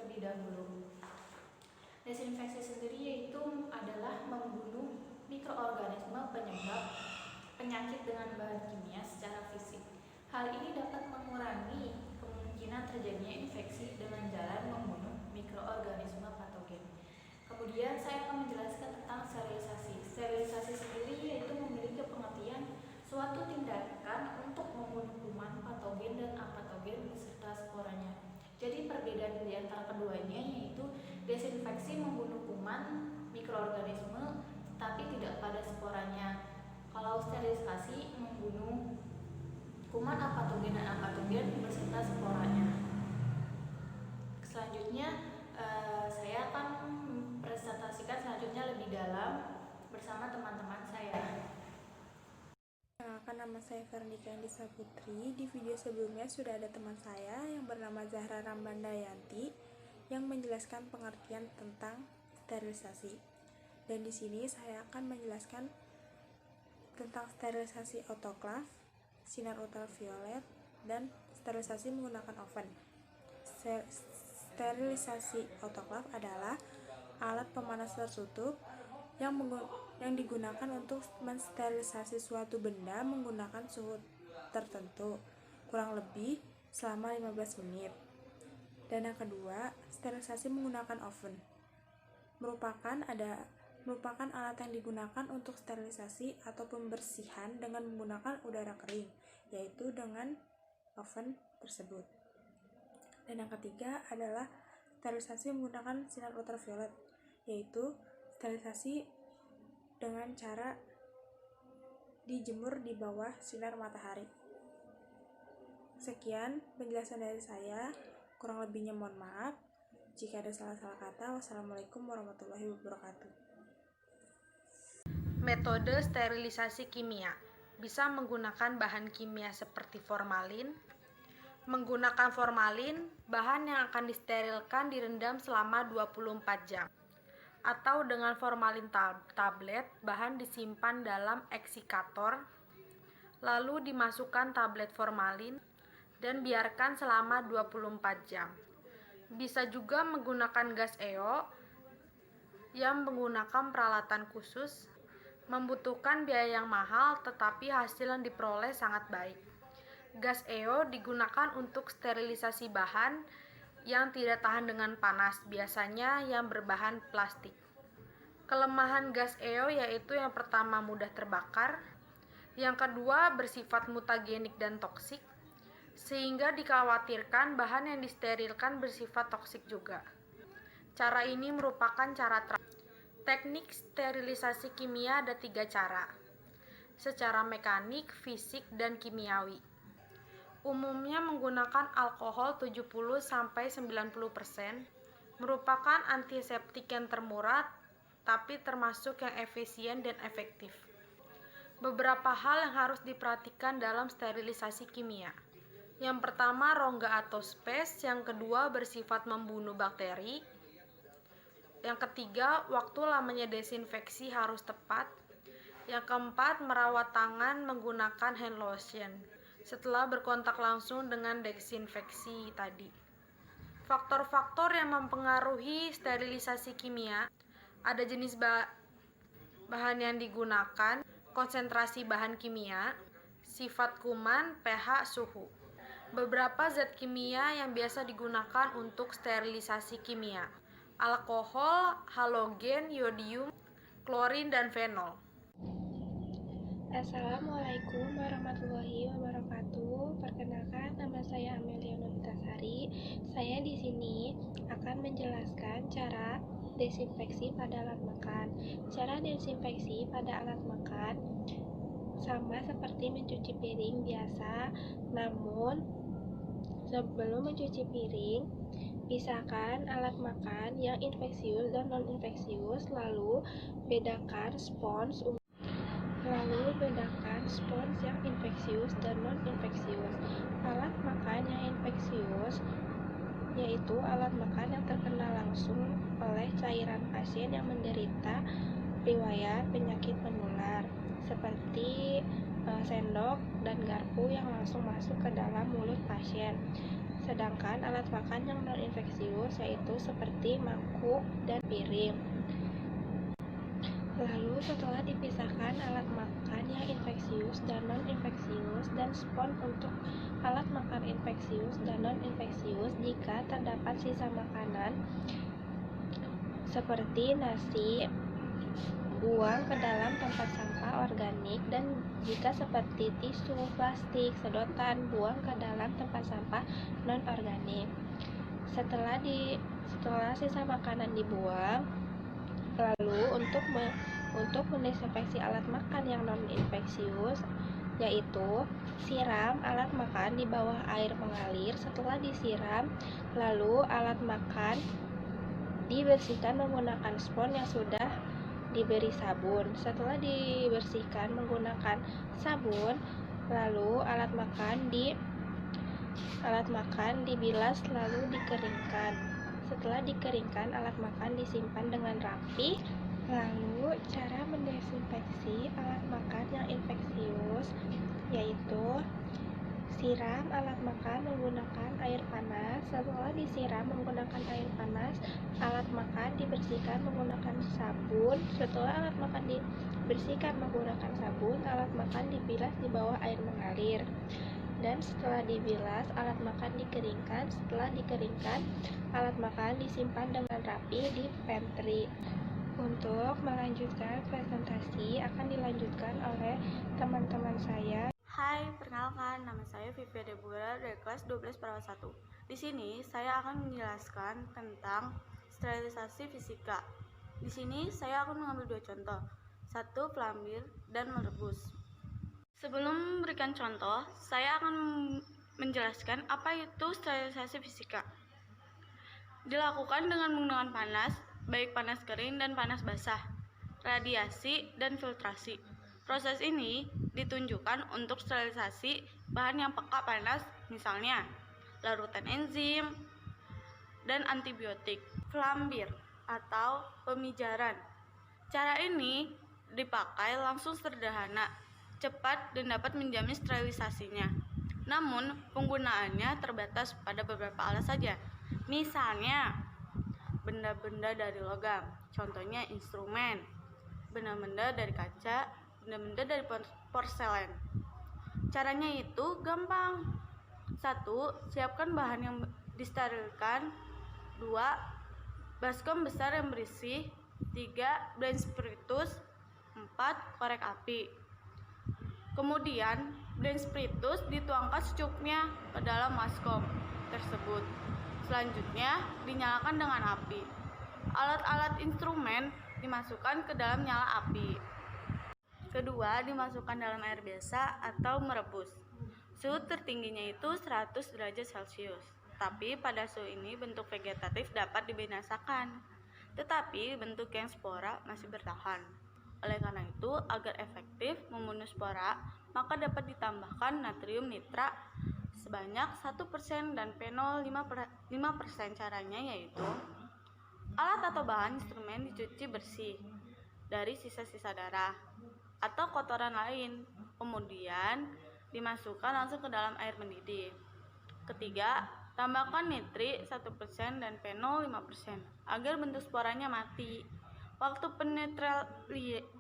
terlebih dahulu. Desinfeksi sendiri yaitu adalah membunuh mikroorganisme penyebab penyakit dengan bahan kimia secara fisik. Hal ini dapat mengurangi kemungkinan terjadinya infeksi dengan jalan membunuh mikroorganisme patogen. Kemudian saya akan menjelaskan tentang sterilisasi. Sterilisasi sendiri yaitu memiliki pengertian suatu tindakan untuk membunuh kuman, patogen, dan apatogen beserta sporanya. Jadi perbedaan di antara keduanya yaitu desinfeksi membunuh kuman, mikroorganisme, tetapi tidak pada sporanya. Kalau sterilisasi membunuh kuman, apatogen, dan apatogen beserta sporanya. Selanjutnya saya akan presentasikan selanjutnya lebih dalam bersama teman-teman saya. Perkenalkan, nama saya Fernika Indisa Putri. Di video sebelumnya sudah ada teman saya yang bernama Zahra Rambandayanti yang menjelaskan pengertian tentang sterilisasi. Dan di sini saya akan menjelaskan tentang sterilisasi autoklaf, sinar ultraviolet, dan sterilisasi menggunakan oven. Sterilisasi autoklaf adalah alat pemanas tertutup yang digunakan untuk mensterilisasi suatu benda menggunakan suhu tertentu, kurang lebih selama 15 menit. Dan yang kedua, sterilisasi menggunakan oven merupakan alat yang digunakan untuk sterilisasi atau pembersihan dengan menggunakan udara kering, yaitu dengan oven tersebut. Dan yang ketiga adalah sterilisasi menggunakan sinar ultraviolet, yaitu sterilisasi dengan cara dijemur di bawah sinar matahari. Sekian penjelasan dari saya, kurang lebihnya mohon maaf. Jika ada salah-salah kata, wassalamualaikum warahmatullahi wabarakatuh. Metode sterilisasi kimia bisa menggunakan bahan kimia seperti formalin. Menggunakan formalin, bahan yang akan disterilkan direndam selama 24 jam. Atau dengan formalin tablet, bahan disimpan dalam eksikator, lalu dimasukkan tablet formalin dan biarkan selama 24 jam. Bisa juga menggunakan gas EO yang menggunakan peralatan khusus, membutuhkan biaya yang mahal tetapi hasil yang diperoleh sangat baik. Gas EO digunakan untuk sterilisasi bahan yang tidak tahan dengan panas, biasanya yang berbahan plastik. Kelemahan gas EO yaitu yang pertama mudah terbakar, yang kedua bersifat mutagenik dan toksik, sehingga dikhawatirkan bahan yang disterilkan bersifat toksik juga. Cara ini merupakan cara teknik sterilisasi kimia ada 3 cara, secara mekanik, fisik, dan kimiawi. Umumnya menggunakan alkohol 70-90%, merupakan antiseptik yang termurah, tapi termasuk yang efisien dan efektif. Beberapa hal yang harus diperhatikan dalam sterilisasi kimia. Yang pertama, rongga atau space. Yang kedua, bersifat membunuh bakteri. Yang ketiga, waktu lamanya desinfeksi harus tepat. Yang keempat, merawat tangan menggunakan hand lotion setelah berkontak langsung dengan desinfeksi tadi. Faktor-faktor yang mempengaruhi sterilisasi kimia, ada jenis bahan yang digunakan, konsentrasi bahan kimia, sifat kuman, pH, suhu. Beberapa zat kimia yang biasa digunakan untuk sterilisasi kimia: alkohol, halogen, yodium, klorin, dan fenol. Assalamualaikum warahmatullahi wabarakatuh. Perkenalkan, nama saya Amelia Novitasari. Saya di sini akan menjelaskan cara desinfeksi pada alat makan. Cara desinfeksi pada alat makan sama seperti mencuci piring biasa, namun sebelum mencuci piring, pisahkan alat makan yang infeksius dan non-infeksius, lalu bedakan spons yang infeksius dan non-infeksius. Alat makan yang infeksius yaitu alat makan yang terkena langsung oleh cairan pasien yang menderita riwayat penyakit menular, seperti sendok dan garpu yang langsung masuk ke dalam mulut pasien. sedangkan alat makan yang non-infeksius yaitu seperti mangkuk dan piring. Lalu setelah dipisahkan alat makan yang infeksius dan non-infeksius dan spons untuk alat makan infeksius dan non-infeksius, jika terdapat sisa makanan seperti nasi, buang ke dalam tempat sampah organik, dan jika seperti tisu, plastik, sedotan, buang ke dalam tempat sampah non-organik. Setelah sisa makanan dibuang, lalu untuk mendesinfeksi alat makan yang non-infeksius, yaitu siram alat makan di bawah air mengalir. Setelah disiram, lalu alat makan dibersihkan menggunakan spons yang sudah diberi sabun. Setelah dibersihkan menggunakan sabun, lalu alat makan dibilas lalu dikeringkan. Setelah dikeringkan, alat makan disimpan dengan rapi. Lalu cara mendesinfeksi alat makan yang infeksius yaitu siram alat makan menggunakan air panas. Setelah disiram menggunakan air panas, alat makan dibersihkan menggunakan sabun. Setelah alat makan dibersihkan menggunakan sabun, alat makan dibilas di bawah air mengalir. Dan setelah dibilas, alat makan dikeringkan. Setelah dikeringkan, alat makan disimpan dengan rapi di pantry. Untuk melanjutkan presentasi akan dilanjutkan oleh teman-teman saya. Hai, perkenalkan, nama saya Vivia Deborah dari kelas 12 Perawat 1. Di sini saya akan menjelaskan tentang sterilisasi fisika. Di sini saya akan mengambil 2 contoh, 1 pelambir dan merebus. Sebelum memberikan contoh, saya akan menjelaskan apa itu sterilisasi fisika. Dilakukan dengan menggunakan panas, baik panas kering dan panas basah, radiasi, dan filtrasi. Proses ini ditunjukkan untuk sterilisasi bahan yang peka panas, misalnya larutan enzim dan antibiotik. Pelambir atau pemijaran. Cara ini dipakai langsung sederhana, cepat, dan dapat menjamin sterilisasinya. Namun, penggunaannya terbatas pada beberapa alat saja. Misalnya, benda-benda dari logam, contohnya instrumen, benda-benda dari kaca, benda-benda dari porselen. Caranya itu gampang. 1. Siapkan bahan yang disterilkan. 2. Baskom besar yang berisi. 3. Blend spiritus. 4. Korek api. Kemudian, blend spiritus dituangkan secukupnya ke dalam baskom tersebut. Selanjutnya, dinyalakan dengan api. Alat-alat instrumen dimasukkan ke dalam nyala api. Kedua, dimasukkan dalam air biasa atau merebus. Suhu tertingginya itu 100 derajat Celcius. Tapi pada suhu ini bentuk vegetatif dapat dibinasakan, tetapi bentuk yang spora masih bertahan. Oleh karena itu, agar efektif membunuh spora, maka dapat ditambahkan natrium nitrat sebanyak 1% dan fenol 5%. Caranya yaitu alat atau bahan instrumen dicuci bersih dari sisa-sisa darah atau kotoran lain, kemudian dimasukkan langsung ke dalam air mendidih. Ketiga, tambahkan nitrit 1% dan fenol 5% agar bentuk sporanya mati. Waktu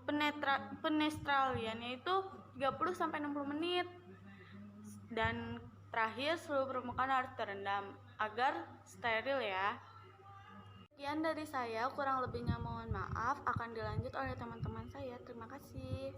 penetraliannya itu 30-60 menit. Dan terakhir, seluruh permukaan harus terendam agar steril ya. Sekian dari saya, kurang lebihnya mohon maaf, akan dilanjut oleh teman-teman saya. Terima kasih.